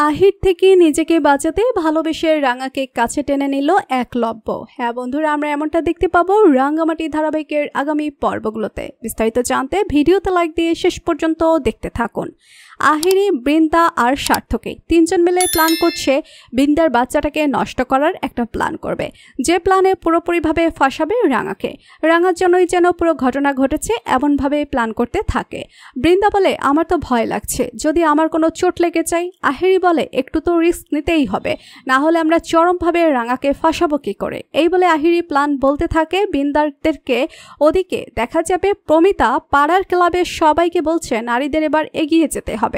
আহির থেকে নিজেকে বাঁচাতে ভালোবেসে রাঙাকে কাছে টেনে নিল একলব্য। হ্যাঁ বন্ধুরা, আমরা এমনটা দেখতে পাবো রাঙ্গামাটি ধারাবাহিকের আগামী পর্বগুলোতে। বিস্তারিত জানতে ভিডিওতে লাইক দিয়ে শেষ পর্যন্ত দেখতে থাকুন। আহিরি, বৃন্দা আর সার্থকে তিনজন মিলে প্ল্যান করছে বৃন্দার বাচ্চাটাকে নষ্ট করার একটা প্ল্যান করবে, যে প্ল্যানে পুরোপুরিভাবে ফাঁসাবে রাঙাকে। রাঙার জন্যই যেন পুরো ঘটনা ঘটেছে এমনভাবে প্ল্যান করতে থাকে। বৃন্দা বলে, আমার তো ভয় লাগছে, যদি আমার কোনো চোট লেগে যায়। আহিরি বলে, একটু তো রিস্ক নিতেই হবে, না হলে আমরা চরমভাবে রাঙাকে ফাঁসাবো কি করে। এই বলে আহিরি প্ল্যান বলতে থাকে বৃন্দারদেরকে। ওদিকে দেখা যাবে প্রমিতা পাড়ার ক্লাবের সবাইকে বলছে নারীদের এবার এগিয়ে যেতে হবে।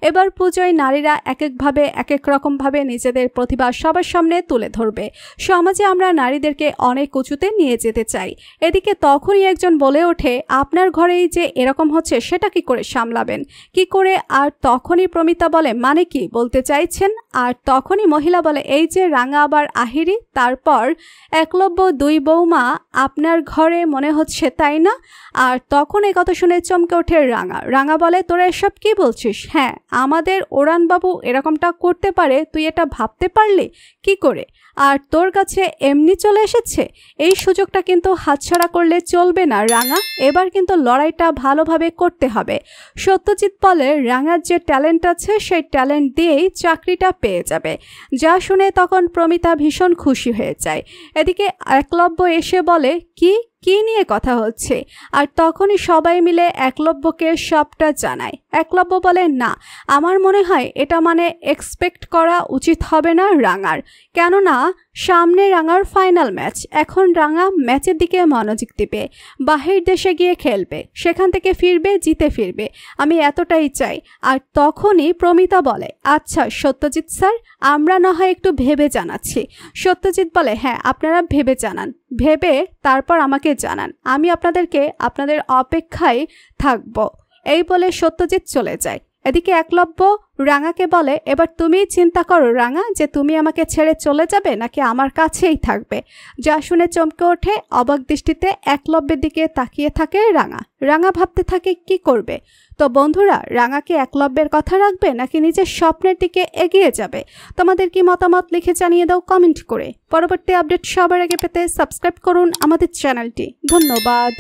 এবার পুজোয় নারীরা এক একভাবে এক এক রকম ভাবে নিজেদের প্রতিভা সবার সামনে তুলে ধরবে। সমাজে আমরা নারীদেরকে অনেক উঁচুতে নিয়ে যেতে চাই। এদিকে তখনই একজন বলে ওঠে, আপনার ঘরেই যে এরকম হচ্ছে সেটা কি করে সামলাবেন, কি করে? আর তখনই প্রমিতা বলে, মানে কি বলতে চাইছেন? আর তখনই মহিলা বলে, এই যে রাঙা আবার আহিরি, তারপর একলব্য, দুই বৌমা আপনার ঘরে মনে হচ্ছে, তাই না? আর তখন এই কথা শুনে চমকে ওঠে রাঙা। রাঙা বলে, তোরা এসব কি বলছিস? হ্যাঁ, আমাদের ওরানবাবু এরকমটা করতে পারে, তুই এটা ভাবতে পারলি কি করে? আর তোর কাছে এমনি চলে এসেছে। এই সুযোগটা কিন্তু হাতছাড়া করলে চলবে না রাঙা, এবার কিন্তু লড়াইটা ভালোভাবে করতে হবে। সত্যজিৎ বলে, রাঙার যে ট্যালেন্ট আছে সেই ট্যালেন্ট দিয়েই চাকরিটা পেয়ে যাবে। যা শুনে তখন প্রমিতা ভীষণ খুশি হয়ে যায়। এদিকে একলব্য এসে বলে, কি নিয়ে কথা হচ্ছে? আর তখনই সবাই মিলে একলব্যকে সবটা জানায়। একলব্য বলে, না, আমার মনে হয় এটা এক্সপেক্ট করা উচিত হবে না রাঙার, কেননা সামনে রাঙার ফাইনাল ম্যাচ। এখন রাঙা ম্যাচের দিকে মনোযোগ দিবে, বাহির দেশে গিয়ে খেলবে, সেখান থেকে ফিরবে, জিতে ফিরবে, আমি এতটাই চাই। আর তখনই প্রমিতা বলে, আচ্ছা সত্যজিৎ স্যার, আমরা না হয় একটু ভেবে জানাচ্ছি। সত্যজিৎ বলে, হ্যাঁ আপনারা ভেবে জানান, ভেবে তারপর আমাকে জানান, আমি আপনাদের অপেক্ষায় থাকব। এই বলে সত্যজিৎ চলে যায়। এদিকে একলব্য রাঙাকে বলে, এবার তুমি চিন্তা করো রাঙা, যে তুমি আমাকে ছেড়ে চলে যাবে নাকি আমার কাছেই থাকবে। যা শুনে চমকে ওঠে, অবাক দৃষ্টিতে একলব্যের দিকে তাকিয়ে থাকে রাঙা। রাঙা ভাবতে থাকে কি করবে। তো বন্ধুরা, রাঙাকে একলব্যের কথা রাখবে নাকি নিজের স্বপ্নের দিকে এগিয়ে যাবে? তোমাদের কি মতামত লিখে জানিয়ে দাও কমেন্ট করে। পরবর্তী আপডেট সবার আগে পেতে সাবস্ক্রাইব করুন আমাদের চ্যানেলটি। ধন্যবাদ।